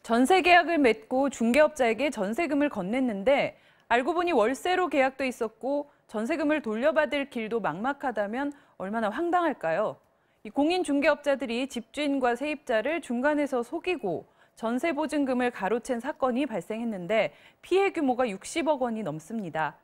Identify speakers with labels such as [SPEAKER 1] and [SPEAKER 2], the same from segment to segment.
[SPEAKER 1] 전세 계약을 맺고 중개업자에게 전세금을 건넸는데 알고 보니 월세로 계약돼 있었고 전세금을 돌려받을 길도 막막하다면 얼마나 황당할까요? 이 공인 중개업자들이 집주인과 세입자를 중간에서 속이고 전세 보증금을 가로챈 사건이 발생했는데 피해 규모가 60억 원이 넘습니다.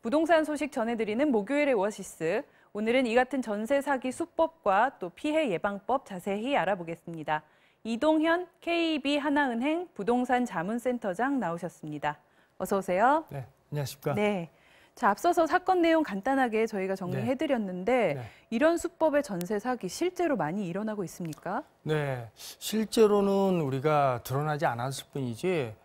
[SPEAKER 1] 부동산 소식 전해드리는 목요일의 오아시스. 오늘은 이 같은 전세 사기 수법과 또 피해 예방법 자세히 알아보겠습니다. 이동현 KB 하나은행 부동산 자문센터장 나오셨습니다. 어서 오세요.
[SPEAKER 2] 네, 안녕하십니까.
[SPEAKER 1] 네. 자, 앞서서 사건 내용 간단하게 저희가 정리해드렸는데
[SPEAKER 2] 네.
[SPEAKER 1] 이런 수법의 전세 사기 실제로 많이 일어나고 있습니까?
[SPEAKER 2] 네, 실제로는 우리가 드러나지 않았을 뿐이지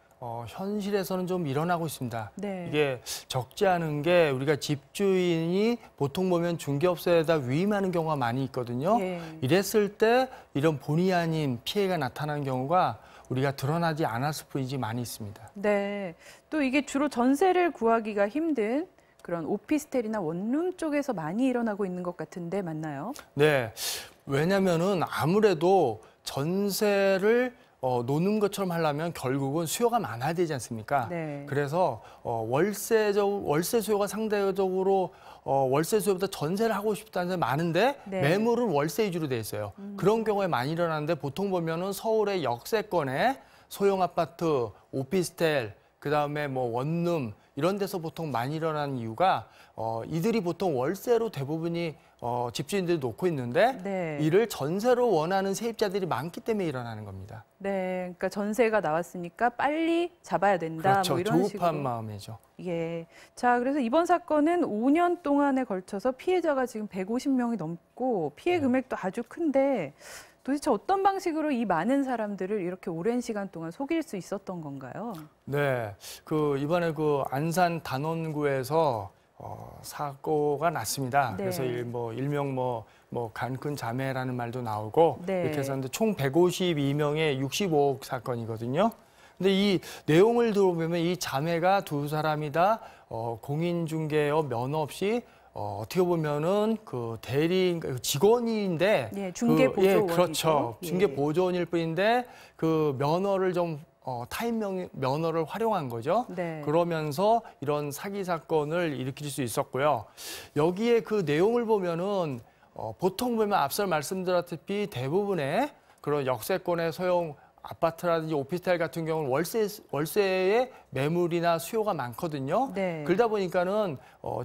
[SPEAKER 2] 현실에서는 좀 일어나고 있습니다.
[SPEAKER 1] 네.
[SPEAKER 2] 이게 적지 않은 게 우리가 집주인이 보통 보면 중개업소에다 위임하는 경우가 많이 있거든요.
[SPEAKER 1] 예.
[SPEAKER 2] 이랬을 때 이런 본의 아닌 피해가 나타나는 경우가 우리가 드러나지 않았을 뿐이지 많이 있습니다.
[SPEAKER 1] 네. 또 이게 주로 전세를 구하기가 힘든 그런 오피스텔이나 원룸 쪽에서 많이 일어나고 있는 것 같은데 맞나요?
[SPEAKER 2] 네, 왜냐면은 아무래도 전세를 놓는 것처럼 하려면 결국은 수요가 많아야 되지 않습니까?
[SPEAKER 1] 네.
[SPEAKER 2] 그래서 월세 수요가 상대적으로 월세 수요보다 전세를 하고 싶다는 사람이 많은데
[SPEAKER 1] 네.
[SPEAKER 2] 매물은 월세 위주로 돼 있어요. 그런 경우에 많이 일어나는데 보통 보면은 서울의 역세권에 소형 아파트, 오피스텔, 그다음에 뭐 원룸 이런 데서 보통 많이 일어나는 이유가 이들이 보통 월세로 대부분이 집주인들이 놓고 있는데
[SPEAKER 1] 네.
[SPEAKER 2] 이를 전세로 원하는 세입자들이 많기 때문에 일어나는 겁니다.
[SPEAKER 1] 네. 그러니까 전세가 나왔으니까 빨리 잡아야 된다.
[SPEAKER 2] 그렇죠.
[SPEAKER 1] 뭐 이런
[SPEAKER 2] 조급한
[SPEAKER 1] 식으로.
[SPEAKER 2] 마음이죠.
[SPEAKER 1] 예. 자, 그래서 이번 사건은 5년 동안에 걸쳐서 피해자가 지금 150명이 넘고 피해 금액도 아주 큰데 도대체 어떤 방식으로 이 많은 사람들을 이렇게 오랜 시간 동안 속일 수 있었던 건가요?
[SPEAKER 2] 네. 이번에 안산 단원구에서 사고가 났습니다.
[SPEAKER 1] 네.
[SPEAKER 2] 그래서 일명 간큰 자매라는 말도 나오고
[SPEAKER 1] 네.
[SPEAKER 2] 이렇게 해서 총 152명의 65억 사건이거든요. 근데 이 내용을 들어보면 이 자매가 두 사람이 다 공인중개업 면허 없이 어떻게 보면은 대리 직원인데
[SPEAKER 1] 예, 중개보조원이죠.
[SPEAKER 2] 그렇죠.
[SPEAKER 1] 예.
[SPEAKER 2] 중개보조원일 뿐인데 그 면허를 좀 타인 면허를 활용한 거죠.
[SPEAKER 1] 네.
[SPEAKER 2] 그러면서 이런 사기 사건을 일으킬 수 있었고요. 여기에 그 내용을 보면은 보통 보면 앞서 말씀드렸다시피 대부분의 그런 역세권의 소형 아파트라든지 오피스텔 같은 경우는 월세의 매물이나 수요가 많거든요.
[SPEAKER 1] 네.
[SPEAKER 2] 그러다 보니까는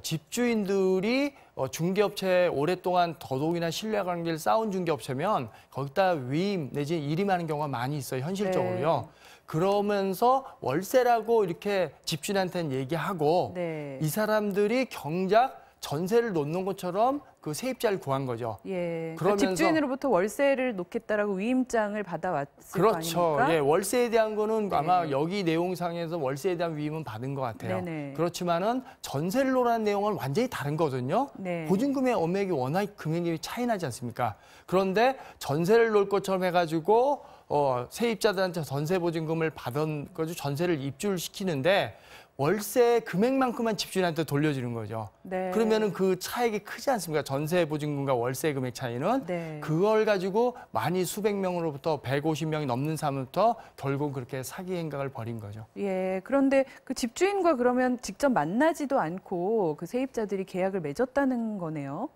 [SPEAKER 2] 집주인들이 중개업체에 오랫동안 더더욱이나 신뢰관계를 쌓은 중개업체면 거기다 위임 내지 일임하는 경우가 많이 있어요. 현실적으로요.
[SPEAKER 1] 네.
[SPEAKER 2] 그러면서 월세라고 이렇게 집주인한테는 얘기하고
[SPEAKER 1] 네.
[SPEAKER 2] 이 사람들이 정작 전세를 놓는 것처럼 그 세입자를 구한 거죠.
[SPEAKER 1] 예. 그러니까
[SPEAKER 2] 그러면서
[SPEAKER 1] 집주인으로부터 월세를 놓겠다라고 위임장을 받아왔을
[SPEAKER 2] 그렇죠.
[SPEAKER 1] 거 아닙니까?
[SPEAKER 2] 예, 월세에 대한 거는
[SPEAKER 1] 네.
[SPEAKER 2] 아마 여기 내용상에서 월세에 대한 위임은 받은 것 같아요.
[SPEAKER 1] 네네.
[SPEAKER 2] 그렇지만은 전세를 놓으라는 내용은 완전히 다른 거거든요.
[SPEAKER 1] 네.
[SPEAKER 2] 보증금의 엄액이 워낙 금액이 차이 나지 않습니까? 그런데 전세를 놓을 것처럼 해가지고 세입자들한테 전세 보증금을 받은 거죠. 전세를 입주시키는데 월세 금액만큼만 집주인한테 돌려주는 거죠.
[SPEAKER 1] 네.
[SPEAKER 2] 그러면은 그 차액이 크지 않습니까? 전세 보증금과 월세 금액 차이는.
[SPEAKER 1] 네.
[SPEAKER 2] 그걸 가지고 많이 수백 명으로부터 150명이 넘는 사람부터 결국 그렇게 사기 행각을 벌인 거죠.
[SPEAKER 1] 예. 그런데 그 집주인과 그러면 직접 만나지도 않고 그 세입자들이 계약을 맺었다는 거네요.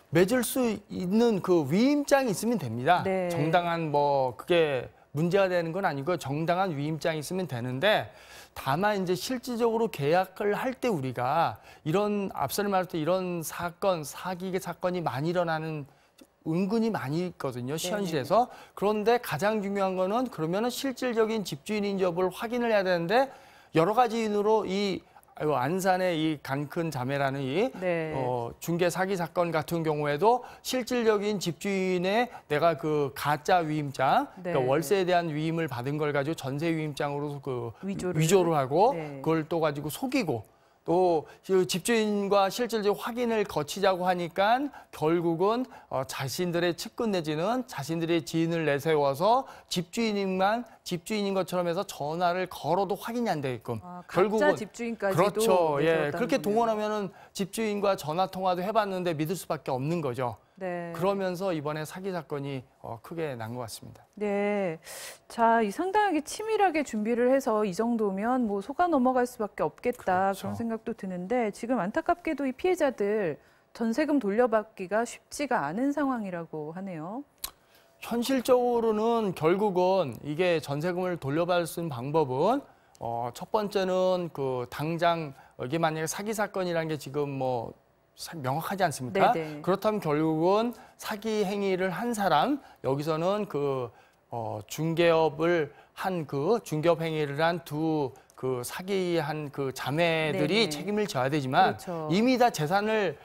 [SPEAKER 2] 맺을 수 있는 그 위임장이 있으면 됩니다.
[SPEAKER 1] 네.
[SPEAKER 2] 정당한 그게 문제가 되는 건 아니고 정당한 위임장이 있으면 되는데 다만 이제 실질적으로 계약을 할 때 우리가 이런 앞서 말했던 이런 사기의 사건이 많이 일어나는 은근히 많이 있거든요, 현실에서. 그런데 가장 중요한 거는 그러면은 실질적인 집주인인 여부를 확인을 해야 되는데 여러 가지 이유로 안산의 이 간큰 자매라는
[SPEAKER 1] 네.
[SPEAKER 2] 중개 사기 사건 같은 경우에도 실질적인 집주인의 내가 그 가짜 위임장,
[SPEAKER 1] 네.
[SPEAKER 2] 그러니까 월세에 대한 위임을 받은 걸 가지고 전세 위임장으로
[SPEAKER 1] 위조를
[SPEAKER 2] 하고
[SPEAKER 1] 네.
[SPEAKER 2] 그걸 또 가지고 속이고 또 집주인과 실질적 확인을 거치자고 하니까 결국은 자신들의 측근 내지는 자신들의 지인을 내세워서 집주인인 것처럼 해서 전화를 걸어도 확인이 안 되게끔.
[SPEAKER 1] 가짜
[SPEAKER 2] 결국은
[SPEAKER 1] 집주인까지도
[SPEAKER 2] 그렇죠. 예,
[SPEAKER 1] 내세웠다는
[SPEAKER 2] 그렇게
[SPEAKER 1] 거네요.
[SPEAKER 2] 동원하면은 집주인과 전화 통화도 해봤는데 믿을 수밖에 없는 거죠.
[SPEAKER 1] 네.
[SPEAKER 2] 그러면서 이번에 사기 사건이 크게 난 것 같습니다.
[SPEAKER 1] 네. 자, 이 상당하게 치밀하게 준비를 해서 이 정도면 뭐 속아 넘어갈 수밖에 없겠다.
[SPEAKER 2] 그렇죠.
[SPEAKER 1] 그런 생각도 드는데 지금 안타깝게도 이 피해자들 전세금 돌려받기가 쉽지가 않은 상황이라고 하네요.
[SPEAKER 2] 현실적으로는 결국은 이게 전세금을 돌려받을 수 있는 방법은 첫 번째는 그 당장 이게 만약에 사기 사건이라는 게 지금 뭐 명확하지 않습니까?
[SPEAKER 1] 네네.
[SPEAKER 2] 그렇다면 결국은 사기 행위를 한 사람 여기서는 그 중개업을 한 그 중개업 행위를 한 두 그 사기한 그 자매들이
[SPEAKER 1] 네네.
[SPEAKER 2] 책임을 져야 되지만
[SPEAKER 1] 그렇죠.
[SPEAKER 2] 이미 다 재산을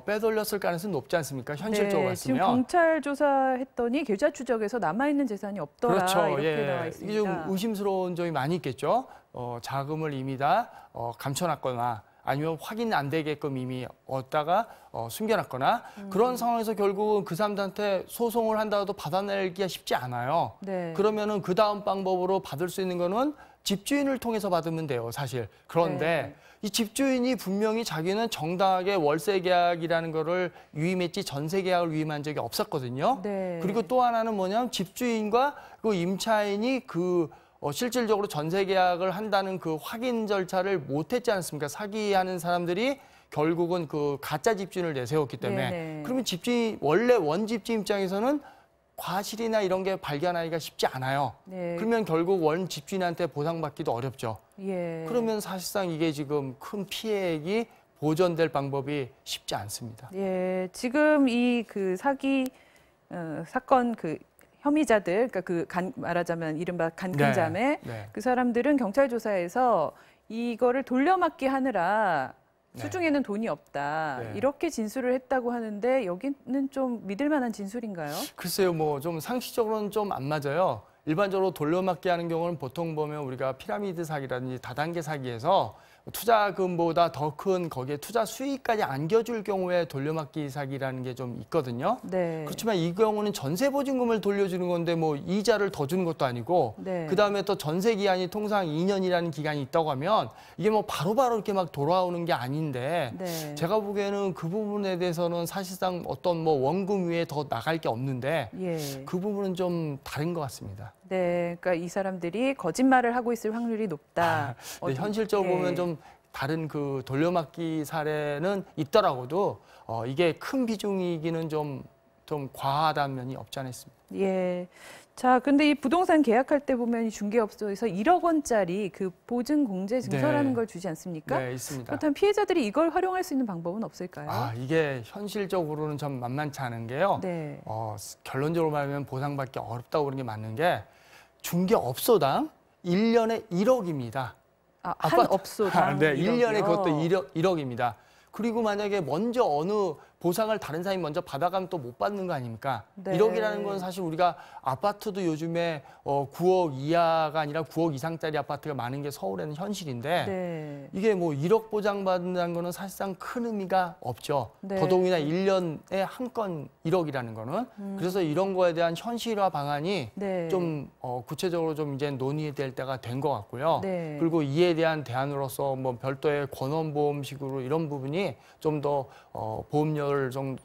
[SPEAKER 2] 빼돌렸을 가능성이 높지 않습니까? 현실적으로
[SPEAKER 1] 네, 지금
[SPEAKER 2] 봤으면.
[SPEAKER 1] 경찰 조사했더니 계좌 추적에서 남아있는 재산이 없더라.
[SPEAKER 2] 그렇죠.
[SPEAKER 1] 이렇게 나와
[SPEAKER 2] 이게
[SPEAKER 1] 있습니다.
[SPEAKER 2] 좀 의심스러운 점이 많이 있겠죠. 자금을 이미 다 감춰놨거나 아니면 확인 안 되게끔 이미 얻다가 숨겨놨거나 그런 상황에서 결국은 그 사람들한테 소송을 한다고 받아내기가 쉽지 않아요.
[SPEAKER 1] 네.
[SPEAKER 2] 그러면은 그 다음 방법으로 받을 수 있는 거는 집주인을 통해서 받으면 돼요, 사실. 그런데
[SPEAKER 1] 네.
[SPEAKER 2] 이 집주인이 분명히 자기는 정당하게 월세 계약이라는 거를 위임했지 전세 계약을 위임한 적이 없었거든요.
[SPEAKER 1] 네.
[SPEAKER 2] 그리고 또 하나는 뭐냐면 집주인과 그 임차인이 그 실질적으로 전세 계약을 한다는 그 확인 절차를 못했지 않습니까? 사기하는 사람들이 결국은 그 가짜 집주인을 내세웠기 때문에
[SPEAKER 1] 네네.
[SPEAKER 2] 그러면 집주인 원래 원집주인 입장에서는 과실이나 이런 게 발견하기가 쉽지 않아요.
[SPEAKER 1] 네.
[SPEAKER 2] 그러면 결국 원 집주인한테 보상받기도 어렵죠.
[SPEAKER 1] 예.
[SPEAKER 2] 그러면 사실상 이게 지금 큰 피해액이 보전될 방법이 쉽지 않습니다.
[SPEAKER 1] 예, 지금 이 그 사기 사건 그 혐의자들, 그러니까 말하자면 이른바 간큰자매
[SPEAKER 2] 네.
[SPEAKER 1] 그 사람들은 경찰 조사에서 이거를 돌려막기 하느라
[SPEAKER 2] 네.
[SPEAKER 1] 수중에는 돈이 없다.
[SPEAKER 2] 네.
[SPEAKER 1] 이렇게 진술을 했다고 하는데 여기는 좀 믿을 만한 진술인가요?
[SPEAKER 2] 글쎄요, 뭐 좀 상식적으로는 좀 안 맞아요. 일반적으로 돌려막기 하는 경우는 보통 보면 우리가 피라미드 사기라든지 다단계 사기에서 투자금보다 더 큰 거기에 투자 수익까지 안겨줄 경우에 돌려막기 사기라는 게 좀 있거든요.
[SPEAKER 1] 네.
[SPEAKER 2] 그렇지만 이 경우는 전세 보증금을 돌려주는 건데 뭐 이자를 더 주는 것도 아니고
[SPEAKER 1] 네.
[SPEAKER 2] 그다음에 또 전세 기한이 통상 2년이라는 기간이 있다고 하면 이게 뭐 바로바로 이렇게 막 돌아오는 게 아닌데
[SPEAKER 1] 네.
[SPEAKER 2] 제가 보기에는 그 부분에 대해서는 사실상 어떤 뭐 원금 위에 더 나갈 게 없는데
[SPEAKER 1] 예.
[SPEAKER 2] 그 부분은 좀 다른 것 같습니다.
[SPEAKER 1] 네. 그러니까 이 사람들이 거짓말을 하고 있을 확률이 높다.
[SPEAKER 2] 근데 현실적으로
[SPEAKER 1] 예.
[SPEAKER 2] 보면 좀 다른 그 돌려막기 사례는 있더라고도 이게 큰 비중이기는 좀 과하다는 면이 없지 않아 있습니다.
[SPEAKER 1] 예. 자, 근데 이 부동산 계약할 때 보면 이 중개업소에서 1억 원짜리 그 보증 공제 증서라는
[SPEAKER 2] 네.
[SPEAKER 1] 걸 주지 않습니까?
[SPEAKER 2] 네, 있습니다.
[SPEAKER 1] 그렇다면 피해자들이 이걸 활용할 수 있는 방법은 없을까요?
[SPEAKER 2] 이게 현실적으로는 좀 만만치 않은 게요.
[SPEAKER 1] 네.
[SPEAKER 2] 결론적으로 말하면 보상받기 어렵다고 그런 게 맞는 게 중개업소당 1년에 1억입니다.
[SPEAKER 1] 한 업소당
[SPEAKER 2] 네,
[SPEAKER 1] 1억이요?
[SPEAKER 2] 1년에 그것도 1억입니다. 그리고 만약에 먼저 어느 보상을 다른 사람이 먼저 받아가면 또 못 받는 거 아닙니까?
[SPEAKER 1] 네.
[SPEAKER 2] 1억이라는 건 사실 우리가 아파트도 요즘에 9억 이하가 아니라 9억 이상짜리 아파트가 많은 게 서울에는 현실인데
[SPEAKER 1] 네.
[SPEAKER 2] 이게 뭐 1억 보장받는다는 거는 사실상 큰 의미가 없죠.
[SPEAKER 1] 네.
[SPEAKER 2] 더더욱이나 1년에 한 건 1억이라는 거는. 그래서 이런 거에 대한 현실화 방안이
[SPEAKER 1] 네.
[SPEAKER 2] 좀 구체적으로 좀 이제 논의될 때가 된 것 같고요.
[SPEAKER 1] 네.
[SPEAKER 2] 그리고 이에 대한 대안으로서 뭐 별도의 권원보험식으로 이런 부분이 좀 더 보험료를 좀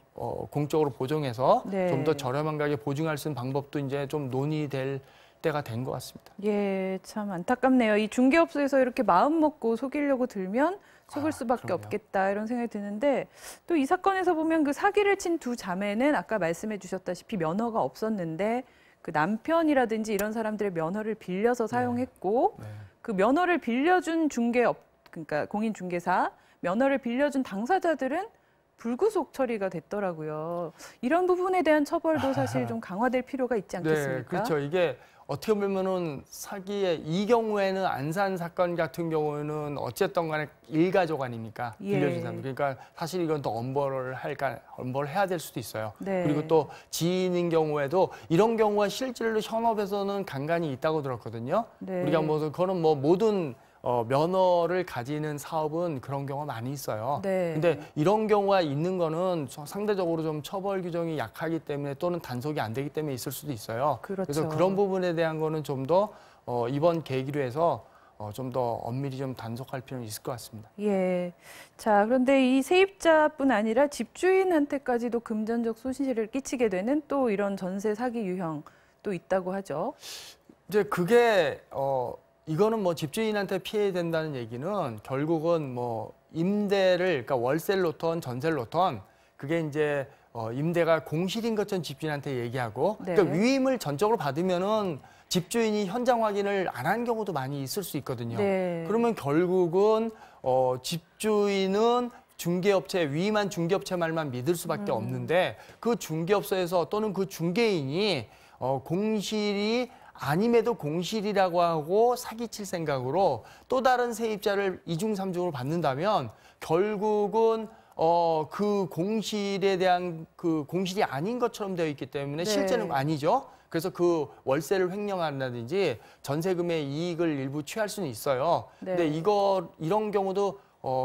[SPEAKER 2] 공적으로 보정해서
[SPEAKER 1] 네.
[SPEAKER 2] 좀 더 저렴한 가격에 보증할 수 있는 방법도 이제 좀 논의될 때가 된 것 같습니다.
[SPEAKER 1] 예, 참 안타깝네요. 이 중개업소에서 이렇게 마음 먹고 속이려고 들면 속을 수밖에
[SPEAKER 2] 그럼요.
[SPEAKER 1] 없겠다 이런 생각이 드는데 또 이 사건에서 보면 그 사기를 친 두 자매는 아까 말씀해 주셨다시피 면허가 없었는데 그 남편이라든지 이런 사람들의 면허를 빌려서 사용했고
[SPEAKER 2] 네.
[SPEAKER 1] 그 면허를 빌려준 중개업 그러니까 공인중개사 면허를 빌려준 당사자들은 불구속 처리가 됐더라고요. 이런 부분에 대한 처벌도 사실 좀 강화될 필요가 있지 않겠습니까?
[SPEAKER 2] 네, 그렇죠. 이게 어떻게 보면은 사기의 이 경우에는 안산 사건 같은 경우에는 어쨌든 간에 일가족 아닙니까?
[SPEAKER 1] 예.
[SPEAKER 2] 빌려준 사람. 그러니까 사실 이건 또 엄벌을 해야 될 수도 있어요.
[SPEAKER 1] 네.
[SPEAKER 2] 그리고 또 지인인 경우에도 이런 경우가 실질로 현업에서는 간간히 있다고 들었거든요.
[SPEAKER 1] 네.
[SPEAKER 2] 우리가 뭐 그거는 뭐 모든 면허를 가지는 사업은 그런 경우가 많이 있어요.
[SPEAKER 1] 네.
[SPEAKER 2] 근데 이런 경우가 있는 거는 상대적으로 좀 처벌 규정이 약하기 때문에 또는 단속이 안 되기 때문에 있을 수도 있어요.
[SPEAKER 1] 그렇죠.
[SPEAKER 2] 그래서 그런 부분에 대한 거는 좀 더 이번 계기로 해서 좀 더 엄밀히 좀 단속할 필요는 있을 것 같습니다.
[SPEAKER 1] 예. 자, 그런데 이 세입자뿐 아니라 집주인한테까지도 금전적 손실을 끼치게 되는 또 이런 전세 사기 유형도 있다고 하죠.
[SPEAKER 2] 이제 그게 이거는 뭐 집주인한테 피해 된다는 얘기는 결국은 뭐 임대를 그러니까 월세를 놓던 전세를 놓던 그게 이제 임대가 공실인 것처럼 집주인한테 얘기하고
[SPEAKER 1] 네.
[SPEAKER 2] 그러니까 위임을 전적으로 받으면은 집주인이 현장 확인을 안 한 경우도 많이 있을 수 있거든요.
[SPEAKER 1] 네.
[SPEAKER 2] 그러면 결국은 집주인은 중개업체 위임한 중개업체 말만 믿을 수밖에 없는데 그 중개업소에서 또는 그 중개인이 공실이 아님에도 공실이라고 하고 사기칠 생각으로 또 다른 세입자를 이중삼중으로 받는다면 결국은 그 공실에 대한 그 공실이 아닌 것처럼 되어 있기 때문에
[SPEAKER 1] 네.
[SPEAKER 2] 실제는 아니죠. 그래서 그 월세를 횡령한다든지 전세금의 이익을 일부 취할 수는 있어요.
[SPEAKER 1] 네.
[SPEAKER 2] 근데 이런 경우도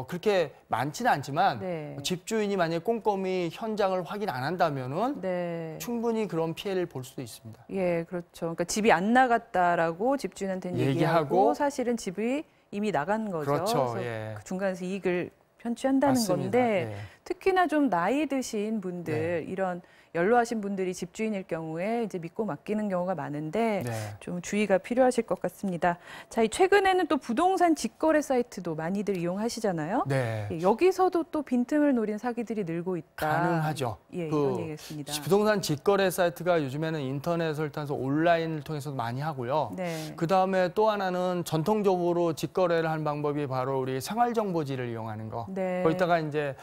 [SPEAKER 2] 그렇게 많지는 않지만
[SPEAKER 1] 네.
[SPEAKER 2] 집주인이 만약에 꼼꼼히 현장을 확인 안 한다면은
[SPEAKER 1] 네.
[SPEAKER 2] 충분히 그런 피해를 볼 수도 있습니다.
[SPEAKER 1] 예, 그렇죠. 그러니까 집이 안 나갔다라고 집주인한테는 얘기하고
[SPEAKER 2] 얘기하고
[SPEAKER 1] 사실은 집이 이미 나간 거죠.
[SPEAKER 2] 그렇죠.
[SPEAKER 1] 그래서
[SPEAKER 2] 예.
[SPEAKER 1] 그 중간에서 이익을 편취한다는
[SPEAKER 2] 맞습니다.
[SPEAKER 1] 건데
[SPEAKER 2] 예.
[SPEAKER 1] 특히나 좀 나이 드신 분들
[SPEAKER 2] 네.
[SPEAKER 1] 이런 연로하신 분들이 집주인일 경우에 이제 믿고 맡기는 경우가 많은데
[SPEAKER 2] 네.
[SPEAKER 1] 좀 주의가 필요하실 것 같습니다. 자, 최근에는 또 부동산 직거래 사이트도 많이들 이용하시잖아요.
[SPEAKER 2] 네.
[SPEAKER 1] 예, 여기서도 또 빈틈을 노린 사기들이 늘고 있다.
[SPEAKER 2] 가능하죠.
[SPEAKER 1] 예,
[SPEAKER 2] 그
[SPEAKER 1] 이런 얘기했습니다.
[SPEAKER 2] 부동산 직거래 사이트가 요즘에는 인터넷을 통해서 온라인을 통해서도 많이 하고요.
[SPEAKER 1] 네.
[SPEAKER 2] 그 다음에 또 하나는 전통적으로 직거래를 하는 방법이 바로 우리 생활정보지를 이용하는 거.
[SPEAKER 1] 네.
[SPEAKER 2] 거기다가 이제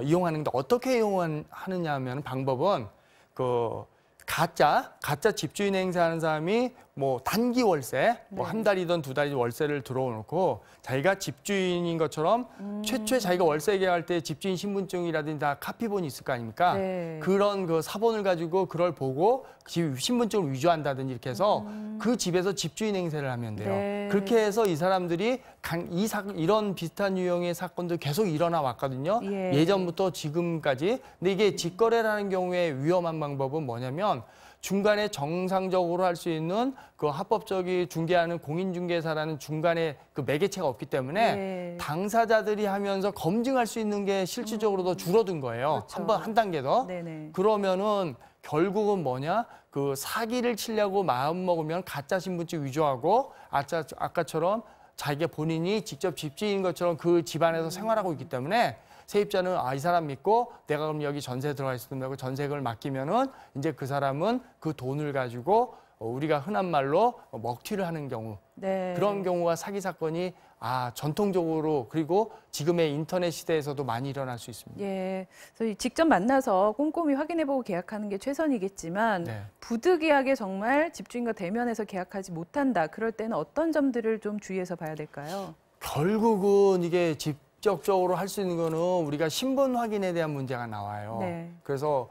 [SPEAKER 2] 이용하는데 어떻게 이용하느냐 하면 방법은 그 가짜 집주인 행세하는 사람이 뭐 단기 월세, 뭐 한 달이든 두 달이든 월세를 들어놓고 자기가 집주인인 것처럼 최초에 자기가 월세 계약할 때 집주인 신분증이라든지 다 카피본이 있을 거 아닙니까?
[SPEAKER 1] 네.
[SPEAKER 2] 그런 그 사본을 가지고 그걸 보고 집 신분증을 위조한다든지 이렇게 해서 그 집에서 집주인 행세를 하면 돼요.
[SPEAKER 1] 네.
[SPEAKER 2] 그렇게 해서 이 사람들이 이런 비슷한 유형의 사건도 계속 일어나 왔거든요.
[SPEAKER 1] 예.
[SPEAKER 2] 예전부터 지금까지. 근데 이게 직거래라는 경우에 위험한 방법은 뭐냐면 중간에 정상적으로 할 수 있는 그 합법적이 중개하는 공인중개사라는 중간에 그 매개체가 없기 때문에
[SPEAKER 1] 네.
[SPEAKER 2] 당사자들이 하면서 검증할 수 있는 게 실질적으로 더 줄어든 거예요.
[SPEAKER 1] 그렇죠.
[SPEAKER 2] 한 단계 더.
[SPEAKER 1] 네네.
[SPEAKER 2] 그러면은 결국은 뭐냐? 그 사기를 치려고 마음 먹으면 가짜 신분증 위조하고 아까처럼 자기가 본인이 직접 집주인인 것처럼 그 집안에서 생활하고 있기 때문에 세입자는 이 사람 믿고 내가 그럼 여기 전세 들어가 있으면 전세금을 맡기면은 이제 그 사람은 그 돈을 가지고 우리가 흔한 말로 먹튀를 하는 경우
[SPEAKER 1] 네.
[SPEAKER 2] 그런 경우가 사기 사건이 전통적으로 그리고 지금의 인터넷 시대에서도 많이 일어날 수 있습니다.
[SPEAKER 1] 예, 그래서 직접 만나서 꼼꼼히 확인해보고 계약하는 게 최선이겠지만
[SPEAKER 2] 네.
[SPEAKER 1] 부득이하게 정말 집주인과 대면해서 계약하지 못한다. 그럴 때는 어떤 점들을 좀 주의해서 봐야 될까요?
[SPEAKER 2] 결국은 이게 직접적으로 할 수 있는 거는 우리가 신분 확인에 대한 문제가 나와요.
[SPEAKER 1] 네.
[SPEAKER 2] 그래서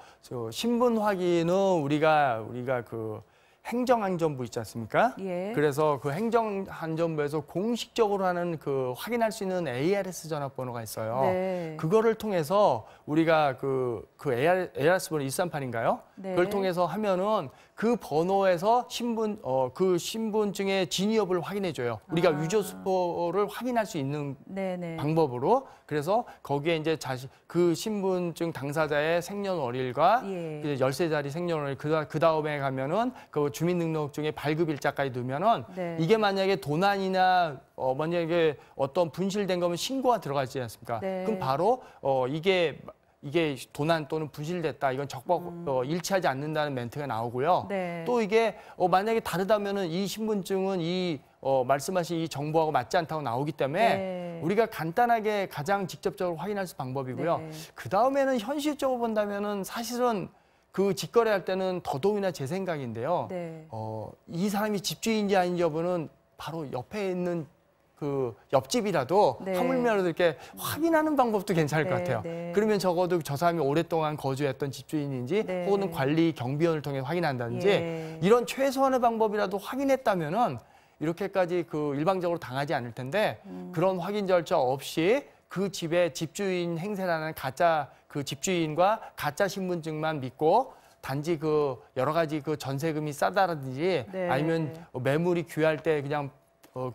[SPEAKER 2] 신분 확인은 우리가 그 행정안전부 있지 않습니까?
[SPEAKER 1] 예.
[SPEAKER 2] 그래서 그 행정안전부에서 공식적으로 하는 그 확인할 수 있는 ARS 전화번호가 있어요.
[SPEAKER 1] 네.
[SPEAKER 2] 그거를 통해서 우리가 그 ARS 번호 138인가요?
[SPEAKER 1] 네.
[SPEAKER 2] 그걸 통해서 하면은 그 번호에서 그 신분증의 진위 여부를 확인해 줘요. 우리가 위조 수포를 확인할 수 있는
[SPEAKER 1] 네네.
[SPEAKER 2] 방법으로. 그래서 거기에 이제 그 신분증 당사자의 생년월일과
[SPEAKER 1] 예.
[SPEAKER 2] 이제 열세자리 생년월일 그 다음에 가면은 그 주민등록증의 발급일자까지 넣으면은
[SPEAKER 1] 네.
[SPEAKER 2] 이게 만약에 도난이나 만약에 어떤 분실된 거면 신고가 들어가지 않습니까?
[SPEAKER 1] 네.
[SPEAKER 2] 그럼 바로 이게 도난 또는 분실됐다. 이건 적법 일치하지 않는다는 멘트가 나오고요.
[SPEAKER 1] 네.
[SPEAKER 2] 또 이게 만약에 다르다면은 이 신분증은 말씀하신 이 정보하고 맞지 않다고 나오기 때문에
[SPEAKER 1] 네.
[SPEAKER 2] 우리가 간단하게 가장 직접적으로 확인할 수 방법이고요.
[SPEAKER 1] 네.
[SPEAKER 2] 그 다음에는 현실적으로 본다면은 사실은 그 직거래할 때는 더더욱이나 제 생각인데요.
[SPEAKER 1] 네.
[SPEAKER 2] 이 사람이 집주인인지 아닌지 여부는 바로 옆에 있는 그 옆집이라도
[SPEAKER 1] 네.
[SPEAKER 2] 하물며라도 이렇게 확인하는 방법도 괜찮을 것
[SPEAKER 1] 네,
[SPEAKER 2] 같아요.
[SPEAKER 1] 네.
[SPEAKER 2] 그러면 적어도 저 사람이 오랫동안 거주했던 집주인인지
[SPEAKER 1] 네.
[SPEAKER 2] 혹은 관리 경비원을 통해 확인한다든지
[SPEAKER 1] 예.
[SPEAKER 2] 이런 최소한의 방법이라도 확인했다면은 이렇게까지 그 일방적으로 당하지 않을 텐데 그런 확인 절차 없이 그 집의 집주인 행세라는 가짜 그 집주인과 가짜 신분증만 믿고 단지 그 여러 가지 그 전세금이 싸다라든지
[SPEAKER 1] 네.
[SPEAKER 2] 아니면 매물이 귀할 때 그냥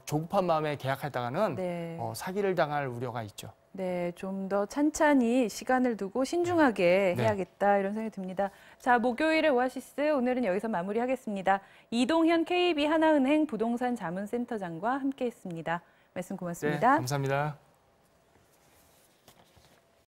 [SPEAKER 2] 조급한 마음에 계약하다가는
[SPEAKER 1] 네.
[SPEAKER 2] 사기를 당할 우려가 있죠.
[SPEAKER 1] 네, 좀 더 찬찬히 시간을 두고 신중하게
[SPEAKER 2] 네.
[SPEAKER 1] 해야겠다 이런 생각이 듭니다. 자, 목요일의 오아시스 오늘은 여기서 마무리하겠습니다. 이동현 KB 하나은행 부동산 자문센터장과 함께했습니다. 말씀
[SPEAKER 2] 네,
[SPEAKER 1] 고맙습니다.
[SPEAKER 2] 감사합니다.